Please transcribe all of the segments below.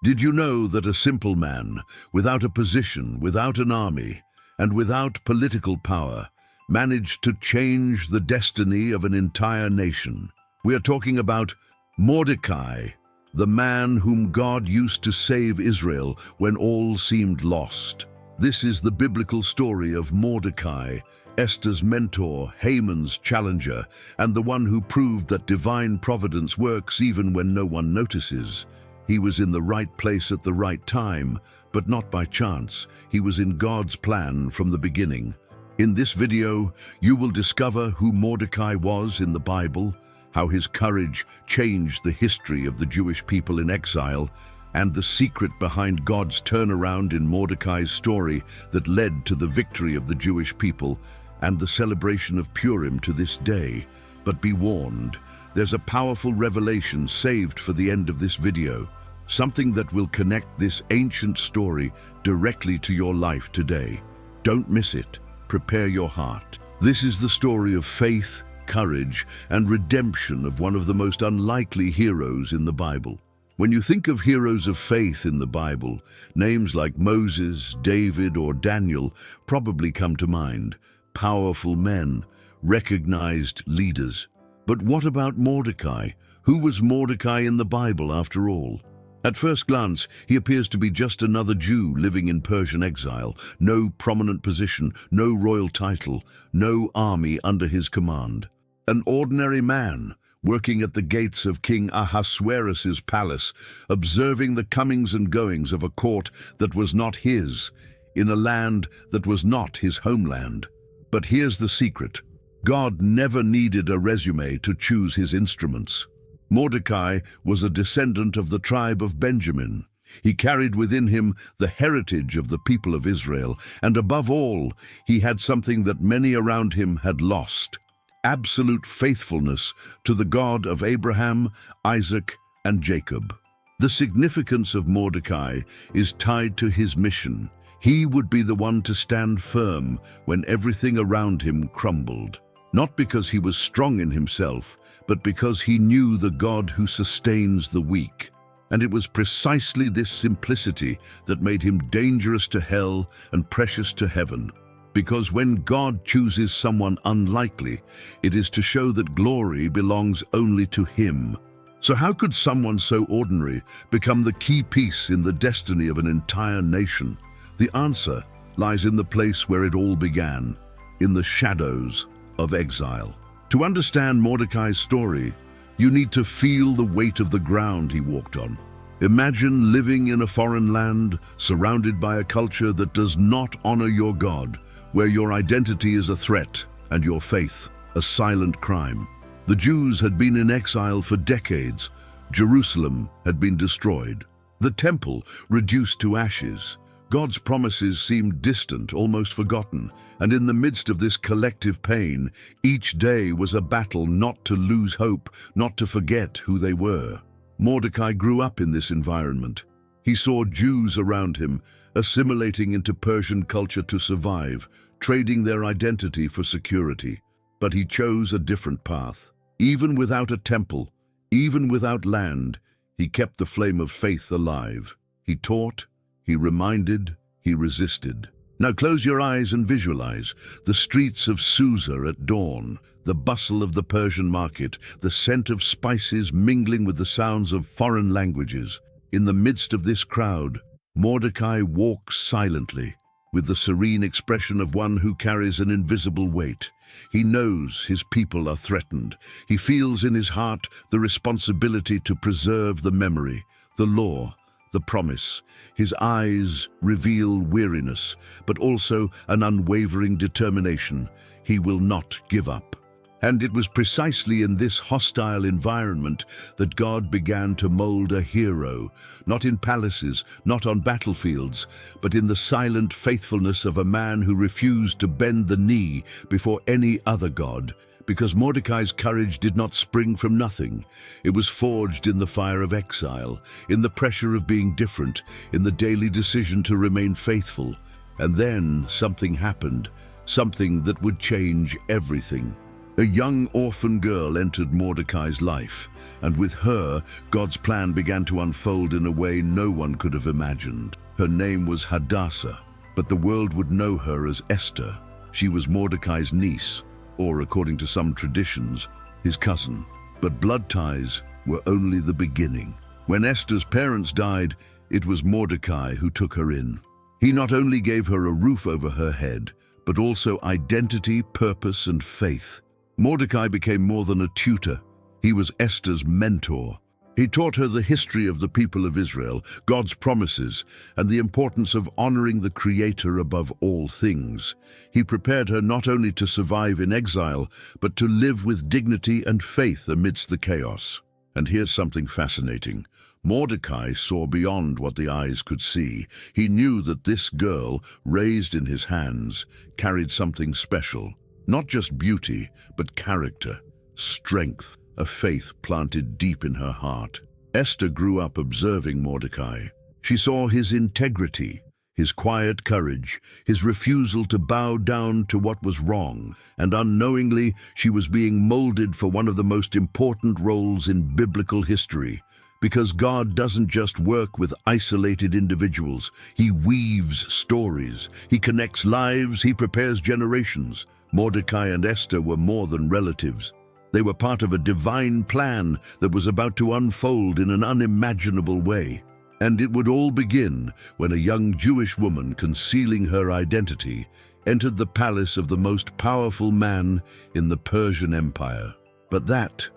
Did you know that a simple man, without a position, without an army, and without political power, managed to change the destiny of an entire nation? We are talking about Mordecai, the man whom God used to save Israel when all seemed lost. This is the biblical story of Mordecai, Esther's mentor, Haman's challenger, and the one who proved that divine providence works even when no one notices. He was in the right place at the right time, but not by chance. He was in God's plan from the beginning. In this video, you will discover who Mordecai was in the Bible, how his courage changed the history of the Jewish people in exile, and the secret behind God's turnaround in Mordecai's story that led to the victory of the Jewish people and the celebration of Purim to this day. But be warned, there's a powerful revelation saved for the end of this video, something that will connect this ancient story directly to your life today. Don't miss it. Prepare your heart. This is the story of faith, courage, and redemption of one of the most unlikely heroes in the Bible. When you think of heroes of faith in the Bible, names like Moses, David, or Daniel probably come to mind. Powerful men, recognized leaders. But what about Mordecai? Who was Mordecai in the Bible after all? At first glance, he appears to be just another Jew living in Persian exile. No prominent position, no royal title, no army under his command. An ordinary man, working at the gates of King Ahasuerus' palace, observing the comings and goings of a court that was not his, in a land that was not his homeland. But here's the secret. God never needed a resume to choose his instruments. Mordecai was a descendant of the tribe of Benjamin. He carried within him the heritage of the people of Israel, and above all, he had something that many around him had lost: absolute faithfulness to the God of Abraham, Isaac, and Jacob. The significance of Mordecai is tied to his mission. He would be the one to stand firm when everything around him crumbled. Not because he was strong in himself, but because he knew the God who sustains the weak. And it was precisely this simplicity that made him dangerous to hell and precious to heaven. Because when God chooses someone unlikely, it is to show that glory belongs only to him. So how could someone so ordinary become the key piece in the destiny of an entire nation? The answer lies in the place where it all began, in the shadows of exile. To understand Mordecai's story, you need to feel the weight of the ground he walked on. Imagine living in a foreign land, surrounded by a culture that does not honor your God, where your identity is a threat and your faith a silent crime. The Jews had been in exile for decades. Jerusalem had been destroyed. The temple reduced to ashes. God's promises seemed distant, almost forgotten, and in the midst of this collective pain, each day was a battle not to lose hope, not to forget who they were. Mordecai grew up in this environment. He saw Jews around him, assimilating into Persian culture to survive, trading their identity for security. But he chose a different path. Even without a temple, even without land, he kept the flame of faith alive. He taught, he reminded, he resisted. Now close your eyes and visualize the streets of Susa at dawn, the bustle of the Persian market, the scent of spices mingling with the sounds of foreign languages. In the midst of this crowd, Mordecai walks silently, with the serene expression of one who carries an invisible weight. He knows his people are threatened. He feels in his heart the responsibility to preserve the memory, the law, the promise. His eyes reveal weariness, but also an unwavering determination. He will not give up. And it was precisely in this hostile environment that God began to mold a hero, not in palaces, not on battlefields, but in the silent faithfulness of a man who refused to bend the knee before any other god. Because Mordecai's courage did not spring from nothing. It was forged in the fire of exile, in the pressure of being different, in the daily decision to remain faithful. And then something happened, something that would change everything. A young orphan girl entered Mordecai's life, and with her, God's plan began to unfold in a way no one could have imagined. Her name was Hadassah, but the world would know her as Esther. She was Mordecai's niece, or according to some traditions, his cousin. But blood ties were only the beginning. When Esther's parents died, it was Mordecai who took her in. He not only gave her a roof over her head, but also identity, purpose, and faith. Mordecai became more than a tutor. He was Esther's mentor. He taught her the history of the people of Israel, God's promises, and the importance of honoring the Creator above all things. He prepared her not only to survive in exile, but to live with dignity and faith amidst the chaos. And here's something fascinating. Mordecai saw beyond what the eyes could see. He knew that this girl, raised in his hands, carried something special. Not just beauty, but character, strength, a faith planted deep in her heart. Esther grew up observing Mordecai. She saw his integrity, his quiet courage, his refusal to bow down to what was wrong, and unknowingly she was being molded for one of the most important roles in biblical history. Because God doesn't just work with isolated individuals, He weaves stories, He connects lives, He prepares generations. Mordecai and Esther were more than relatives. They were part of a divine plan that was about to unfold in an unimaginable way. And it would all begin when a young Jewish woman, concealing her identity, entered the palace of the most powerful man in the Persian Empire. But that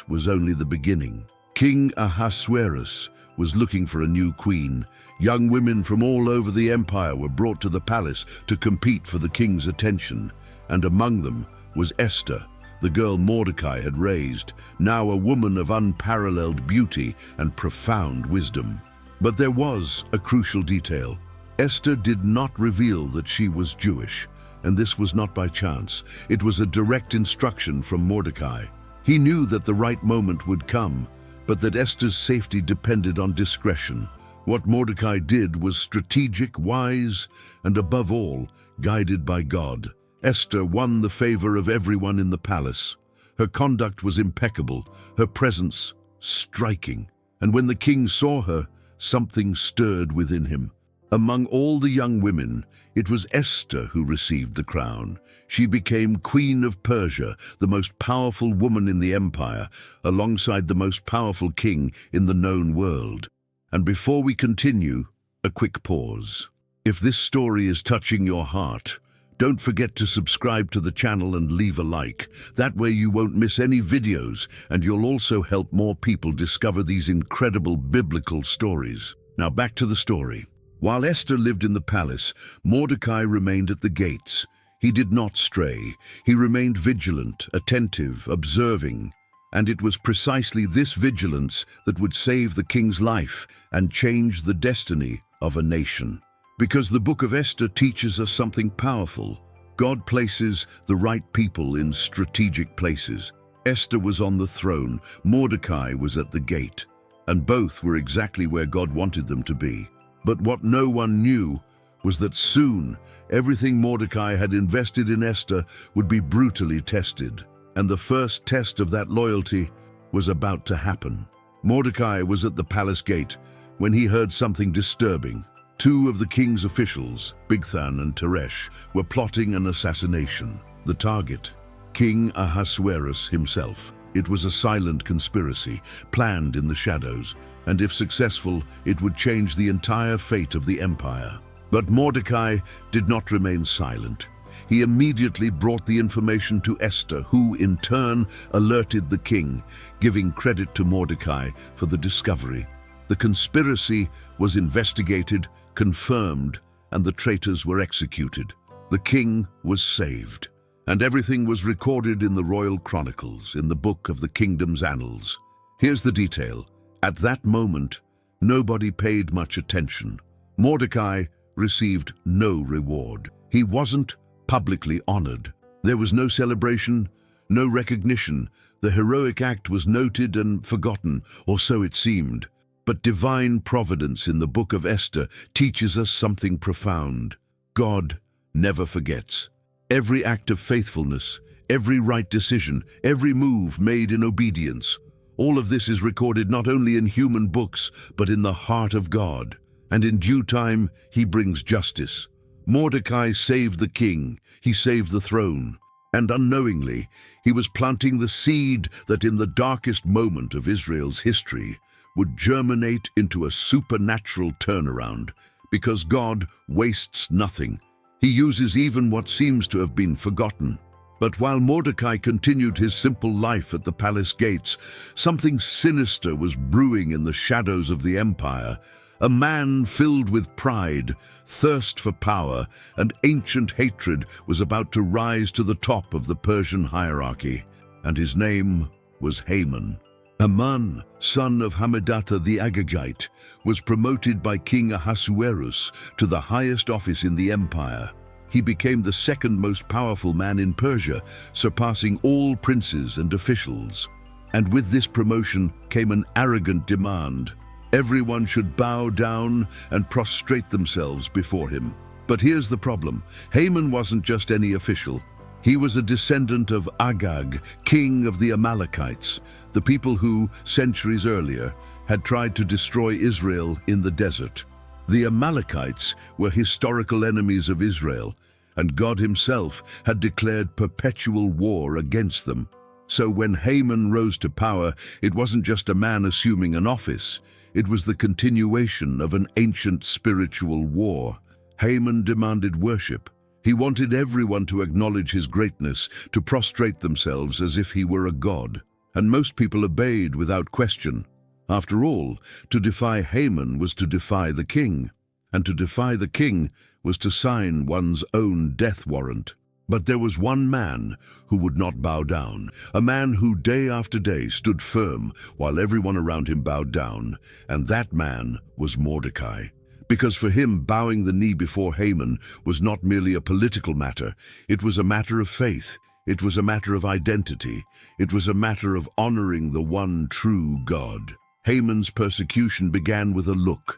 was only the beginning. King Ahasuerus was looking for a new queen. Young women from all over the empire were brought to the palace to compete for the king's attention. And among them was Esther, the girl Mordecai had raised, now a woman of unparalleled beauty and profound wisdom. But there was a crucial detail. Esther did not reveal that she was Jewish, and this was not by chance. It was a direct instruction from Mordecai. He knew that the right moment would come, but that Esther's safety depended on discretion. What Mordecai did was strategic, wise, and above all, guided by God. Esther won the favor of everyone in the palace. Her conduct was impeccable, her presence striking. And when the king saw her, something stirred within him. Among all the young women, it was Esther who received the crown. She became Queen of Persia, the most powerful woman in the empire, alongside the most powerful king in the known world. And before we continue, a quick pause. If this story is touching your heart, don't forget to subscribe to the channel and leave a like. That way you won't miss any videos, and you'll also help more people discover these incredible biblical stories. Now back to the story. While Esther lived in the palace, Mordecai remained at the gates. He did not stray. He remained vigilant, attentive, observing. And it was precisely this vigilance that would save the king's life and change the destiny of a nation. Because the book of Esther teaches us something powerful. God places the right people in strategic places. Esther was on the throne, Mordecai was at the gate, and both were exactly where God wanted them to be. But what no one knew was that soon everything Mordecai had invested in Esther would be brutally tested, and the first test of that loyalty was about to happen. Mordecai was at the palace gate when he heard something disturbing. Two of the king's officials, Bigthan and Teresh, were plotting an assassination. The target, King Ahasuerus himself. It was a silent conspiracy, planned in the shadows, and if successful, it would change the entire fate of the empire. But Mordecai did not remain silent. He immediately brought the information to Esther, who in turn alerted the king, giving credit to Mordecai for the discovery. The conspiracy was investigated, confirmed, and the traitors were executed. The king was saved, and everything was recorded in the royal chronicles, in the book of the kingdom's annals. Here's the detail. At that moment, nobody paid much attention. Mordecai received no reward. He wasn't publicly honored. There was no celebration, no recognition. The heroic act was noted and forgotten, or so it seemed. But divine providence in the book of Esther teaches us something profound. God never forgets. Every act of faithfulness, every right decision, every move made in obedience. All of this is recorded not only in human books, but in the heart of God. And in due time, he brings justice. Mordecai saved the king, he saved the throne. And unknowingly, he was planting the seed that in the darkest moment of Israel's history would germinate into a supernatural turnaround, because God wastes nothing. He uses even what seems to have been forgotten. But while Mordecai continued his simple life at the palace gates, something sinister was brewing in the shadows of the empire. A man filled with pride, thirst for power, and ancient hatred was about to rise to the top of the Persian hierarchy, and his name was Haman. Haman, son of Hammedatha the Agagite, was promoted by King Ahasuerus to the highest office in the empire. He became the second most powerful man in Persia, surpassing all princes and officials. And with this promotion came an arrogant demand. Everyone should bow down and prostrate themselves before him. But here's the problem. Haman wasn't just any official. He was a descendant of Agag, king of the Amalekites, the people who, centuries earlier, had tried to destroy Israel in the desert. The Amalekites were historical enemies of Israel, and God himself had declared perpetual war against them. So when Haman rose to power, it wasn't just a man assuming an office. It was the continuation of an ancient spiritual war. Haman demanded worship. He wanted everyone to acknowledge his greatness, to prostrate themselves as if he were a god. And most people obeyed without question. After all, to defy Haman was to defy the king, and to defy the king was to sign one's own death warrant. But there was one man who would not bow down, a man who day after day stood firm while everyone around him bowed down, and that man was Mordecai. Because for him, bowing the knee before Haman was not merely a political matter, it was a matter of faith, it was a matter of identity, it was a matter of honoring the one true God. Haman's persecution began with a look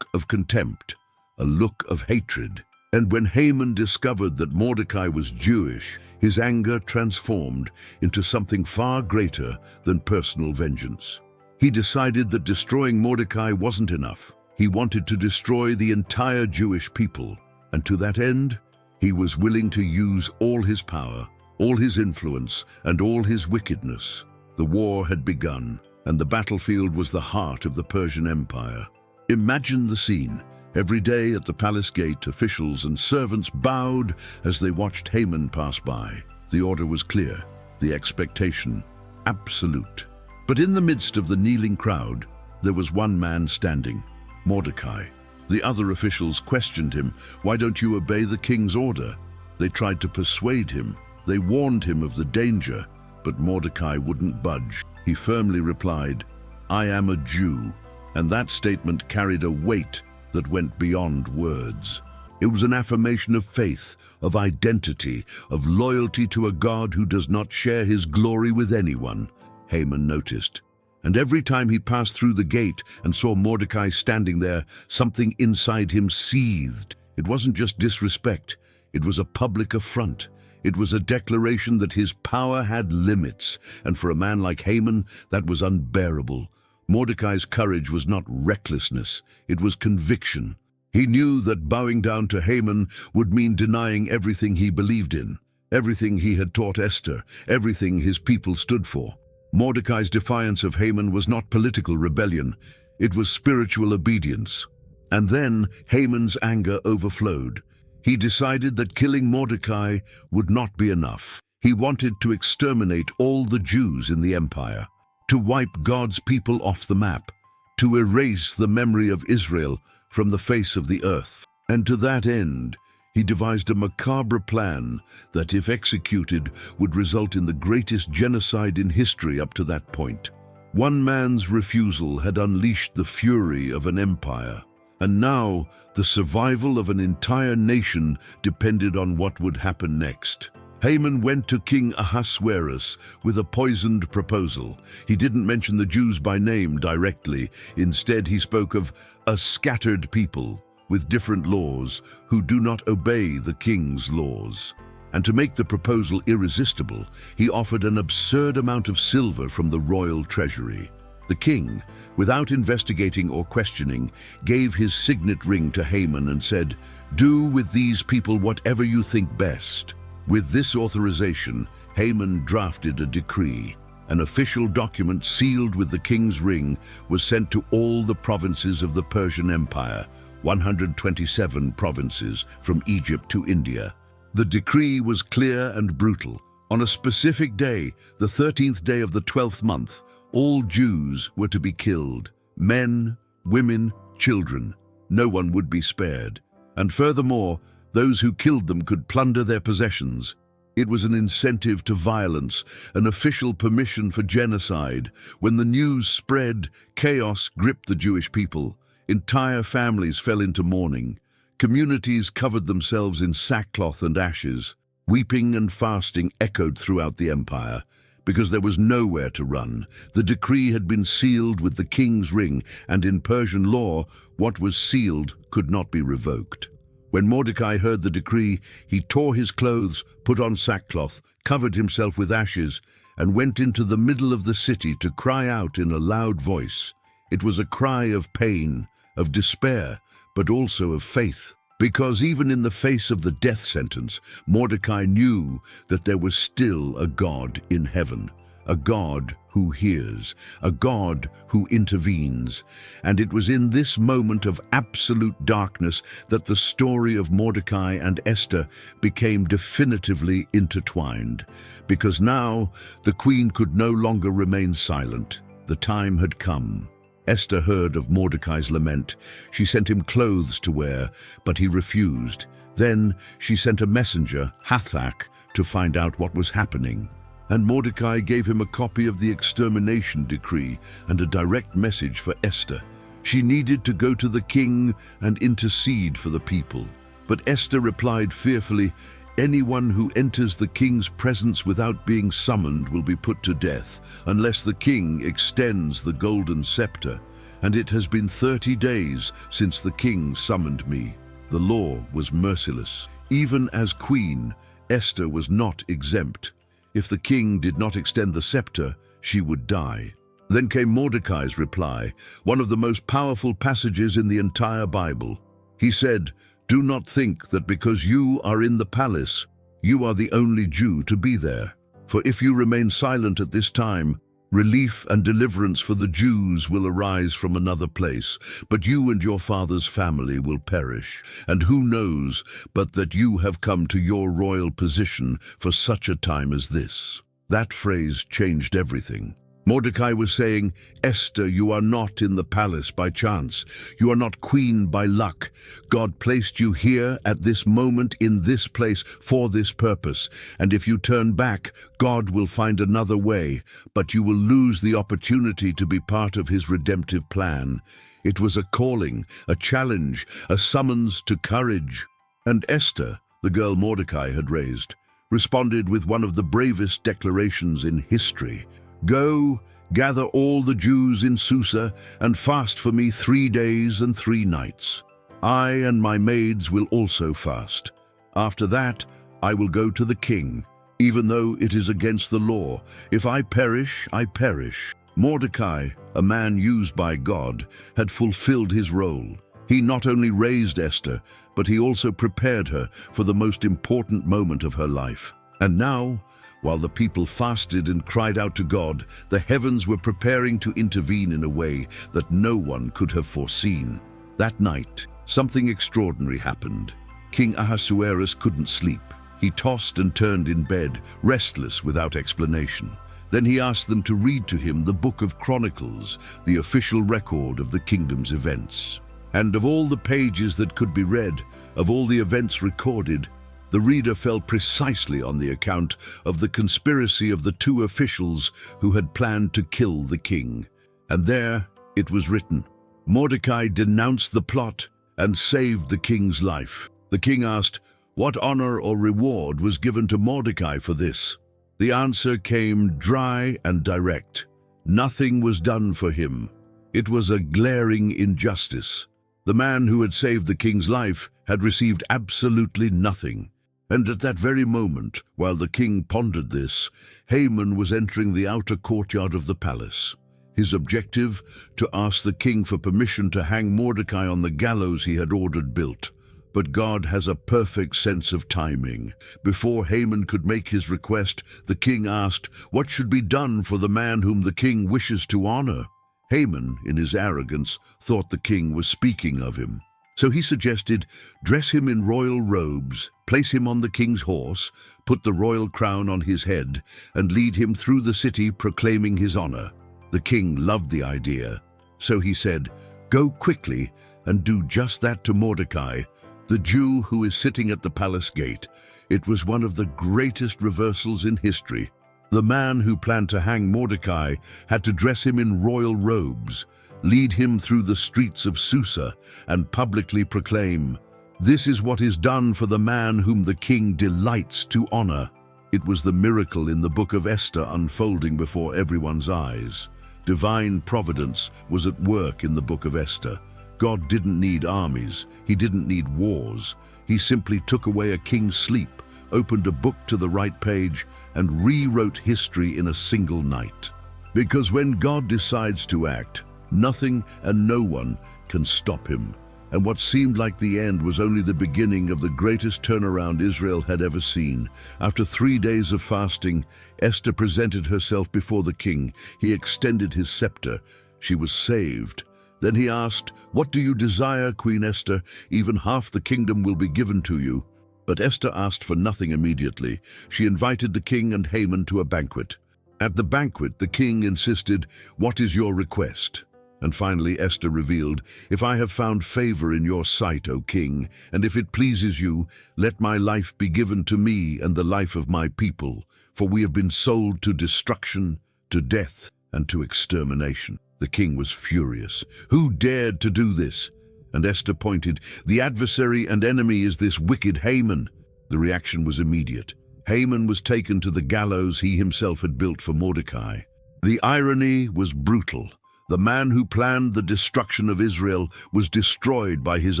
of contempt, a look of hatred. And when Haman discovered that Mordecai was Jewish, his anger transformed into something far greater than personal vengeance. He decided that destroying Mordecai wasn't enough. He wanted to destroy the entire Jewish people, and to that end, he was willing to use all his power, all his influence, and all his wickedness. The war had begun, and the battlefield was the heart of the Persian Empire. Imagine the scene. Every day at the palace gate, officials and servants bowed as they watched Haman pass by. The order was clear, the expectation absolute. But in the midst of the kneeling crowd, there was one man standing, Mordecai. The other officials questioned him. "Why don't you obey the king's order?" They tried to persuade him. They warned him of the danger, but Mordecai wouldn't budge. He firmly replied, "I am a Jew," and that statement carried a weight that went beyond words. It was an affirmation of faith, of identity, of loyalty to a God who does not share his glory with anyone. Haman noticed. And every time he passed through the gate and saw Mordecai standing there, something inside him seethed. It wasn't just disrespect, it was a public affront. It was a declaration that his power had limits, and for a man like Haman, that was unbearable. Mordecai's courage was not recklessness, it was conviction. He knew that bowing down to Haman would mean denying everything he believed in, everything he had taught Esther, everything his people stood for. Mordecai's defiance of Haman was not political rebellion, it was spiritual obedience. And then Haman's anger overflowed. He decided that killing Mordecai would not be enough. He wanted to exterminate all the Jews in the empire, to wipe God's people off the map, to erase the memory of Israel from the face of the earth. And to that end, he devised a macabre plan that, if executed, would result in the greatest genocide in history up to that point. One man's refusal had unleashed the fury of an empire, and now the survival of an entire nation depended on what would happen next. Haman went to King Ahasuerus with a poisoned proposal. He didn't mention the Jews by name directly. Instead, he spoke of a scattered people with different laws who do not obey the king's laws. And to make the proposal irresistible, he offered an absurd amount of silver from the royal treasury. The king, without investigating or questioning, gave his signet ring to Haman and said, "Do with these people whatever you think best." With this authorization, Haman drafted a decree. An official document sealed with the king's ring was sent to all the provinces of the Persian Empire, 127 provinces from Egypt to India. The decree was clear and brutal. On a specific day, the 13th day of the 12th month, all Jews were to be killed. Men, women, children. No one would be spared. And furthermore, those who killed them could plunder their possessions. It was an incentive to violence, an official permission for genocide. When the news spread, chaos gripped the Jewish people. Entire families fell into mourning. Communities covered themselves in sackcloth and ashes. Weeping and fasting echoed throughout the empire. Because there was nowhere to run, the decree had been sealed with the king's ring, and in Persian law, what was sealed could not be revoked. When Mordecai heard the decree, he tore his clothes, put on sackcloth, covered himself with ashes, and went into the middle of the city to cry out in a loud voice. It was a cry of pain, of despair, but also of faith. Because even in the face of the death sentence, Mordecai knew that there was still a God in heaven, a God who hears, a God who intervenes. And it was in this moment of absolute darkness that the story of Mordecai and Esther became definitively intertwined. Because now the queen could no longer remain silent. The time had come. Esther heard of Mordecai's lament. She sent him clothes to wear, but he refused. Then she sent a messenger, Hathach, to find out what was happening. And Mordecai gave him a copy of the extermination decree and a direct message for Esther. She needed to go to the king and intercede for the people. But Esther replied fearfully, "Anyone who enters the king's presence without being summoned will be put to death, unless the king extends the golden scepter. And it has been 30 days since the king summoned me." The law was merciless. Even as queen, Esther was not exempt. If the king did not extend the scepter, she would die. Then came Mordecai's reply, one of the most powerful passages in the entire Bible. He said, "Do not think that because you are in the palace, you are the only Jew to be there. For if you remain silent at this time, relief and deliverance for the Jews will arise from another place, but you and your father's family will perish. And who knows but that you have come to your royal position for such a time as this?" That phrase changed everything. Mordecai was saying, "Esther, you are not in the palace by chance. You are not queen by luck. God placed you here at this moment in this place for this purpose. And if you turn back, God will find another way, but you will lose the opportunity to be part of his redemptive plan." It was a calling, a challenge, a summons to courage. And Esther, the girl Mordecai had raised, responded with one of the bravest declarations in history. "Go, gather all the Jews in Susa, and fast for me 3 days and 3 nights. I and my maids will also fast. After that, I will go to the king, even though it is against the law. If I perish, I perish." Mordecai, a man used by God, had fulfilled his role. He not only raised Esther, but he also prepared her for the most important moment of her life. And now, while the people fasted and cried out to God, the heavens were preparing to intervene in a way that no one could have foreseen. That night, something extraordinary happened. King Ahasuerus couldn't sleep. He tossed and turned in bed, restless without explanation. Then he asked them to read to him the Book of Chronicles, the official record of the kingdom's events. And of all the pages that could be read, of all the events recorded, the reader fell precisely on the account of the conspiracy of the 2 officials who had planned to kill the king. And there it was written, "Mordecai denounced the plot and saved the king's life." The king asked, "What honor or reward was given to Mordecai for this?" The answer came dry and direct. Nothing was done for him. It was a glaring injustice. The man who had saved the king's life had received absolutely nothing. And at that very moment, while the king pondered this, Haman was entering the outer courtyard of the palace. His objective, to ask the king for permission to hang Mordecai on the gallows he had ordered built. But God has a perfect sense of timing. Before Haman could make his request, the king asked, "What should be done for the man whom the king wishes to honor?" Haman, in his arrogance, thought the king was speaking of him. So he suggested, "Dress him in royal robes, place him on the king's horse, put the royal crown on his head, and lead him through the city proclaiming his honor." The king loved the idea. So he said, "Go quickly and do just that to Mordecai, the Jew who is sitting at the palace gate." It was one of the greatest reversals in history. The man who planned to hang Mordecai had to dress him in royal robes, lead him through the streets of Susa, and publicly proclaim, "This is what is done for the man whom the king delights to honor." It was the miracle in the book of Esther unfolding before everyone's eyes. Divine providence was at work in the book of Esther. God didn't need armies. He didn't need wars. He simply took away a king's sleep, opened a book to the right page, and rewrote history in a single night. Because when God decides to act, nothing and no one can stop him. And what seemed like the end was only the beginning of the greatest turnaround Israel had ever seen. After 3 days of fasting, Esther presented herself before the king. He extended his scepter. She was saved. Then he asked, "What do you desire, Queen Esther? Even half the kingdom will be given to you." But Esther asked for nothing immediately. She invited the king and Haman to a banquet. At the banquet, the king insisted, "What is your request?" And finally Esther revealed, "If I have found favor in your sight, O king, and if it pleases you, let my life be given to me and the life of my people, for we have been sold to destruction, to death, and to extermination." The king was furious. Who dared to do this? And Esther pointed, "The adversary and enemy is this wicked Haman." The reaction was immediate. Haman was taken to the gallows he himself had built for Mordecai. The irony was brutal. The man who planned the destruction of Israel was destroyed by his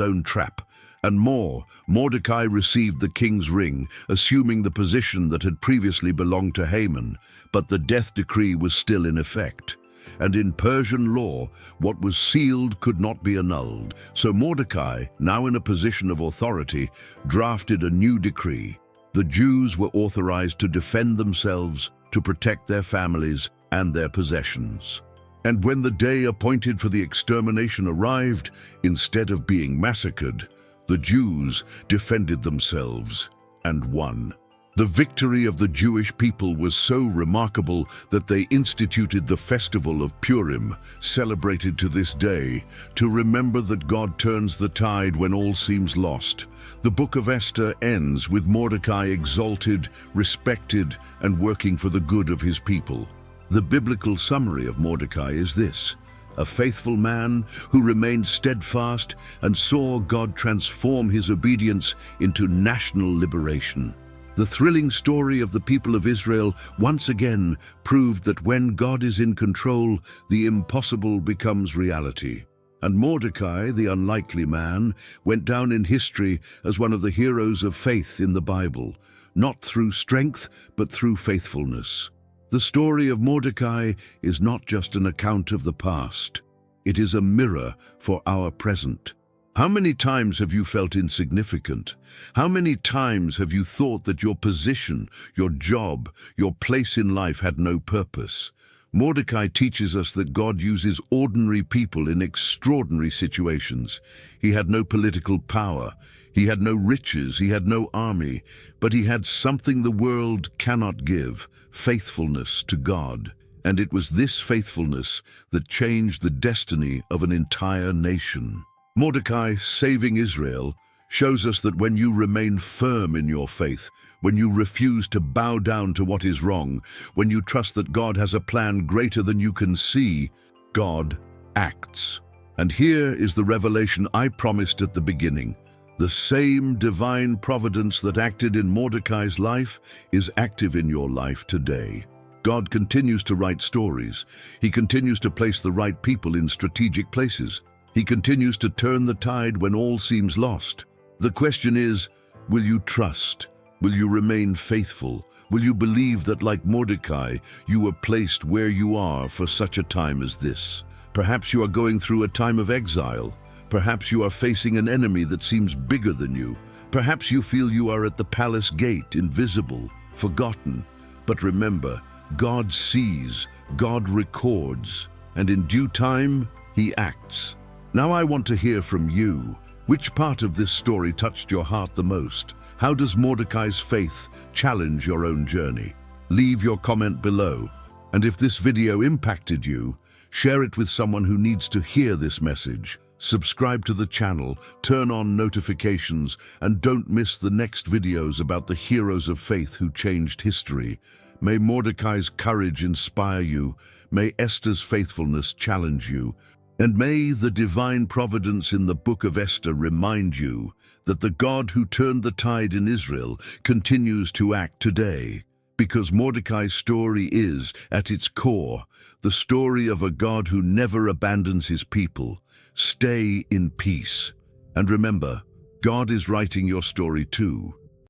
own trap. And more, Mordecai received the king's ring, assuming the position that had previously belonged to Haman, but the death decree was still in effect. And in Persian law, what was sealed could not be annulled. So Mordecai, now in a position of authority, drafted a new decree. The Jews were authorized to defend themselves, to protect their families and their possessions. And when the day appointed for the extermination arrived, instead of being massacred, the Jews defended themselves and won. The victory of the Jewish people was so remarkable that they instituted the festival of Purim, celebrated to this day, to remember that God turns the tide when all seems lost. The book of Esther ends with Mordecai exalted, respected, and working for the good of his people. The biblical summary of Mordecai is this: a faithful man who remained steadfast and saw God transform his obedience into national liberation. The thrilling story of the people of Israel once again proved that when God is in control, the impossible becomes reality. And Mordecai, the unlikely man, went down in history as one of the heroes of faith in the Bible, not through strength, but through faithfulness. The story of Mordecai is not just an account of the past. It is a mirror for our present. How many times have you felt insignificant? How many times have you thought that your position, your job, your place in life had no purpose? Mordecai teaches us that God uses ordinary people in extraordinary situations. He had no political power. He had no riches. He had no army. But he had something the world cannot give: faithfulness to God. And it was this faithfulness that changed the destiny of an entire nation. Mordecai, saving Israel, shows us that when you remain firm in your faith, when you refuse to bow down to what is wrong, when you trust that God has a plan greater than you can see, God acts. And here is the revelation I promised at the beginning. The same divine providence that acted in Mordecai's life is active in your life today. God continues to write stories. He continues to place the right people in strategic places. He continues to turn the tide when all seems lost. The question is, will you trust? Will you remain faithful? Will you believe that, like Mordecai, you were placed where you are for such a time as this? Perhaps you are going through a time of exile. Perhaps you are facing an enemy that seems bigger than you. Perhaps you feel you are at the palace gate, invisible, forgotten. But remember, God sees, God records, and in due time, He acts. Now I want to hear from you. Which part of this story touched your heart the most? How does Mordecai's faith challenge your own journey? Leave your comment below. And if this video impacted you, share it with someone who needs to hear this message. Subscribe to the channel, turn on notifications, and don't miss the next videos about the heroes of faith who changed history. May Mordecai's courage inspire you, may Esther's faithfulness challenge you, and may the divine providence in the book of Esther remind you that the God who turned the tide in Israel continues to act today. Because Mordecai's story is, at its core, the story of a God who never abandons His people. Stay in peace. And remember, God is writing your story too.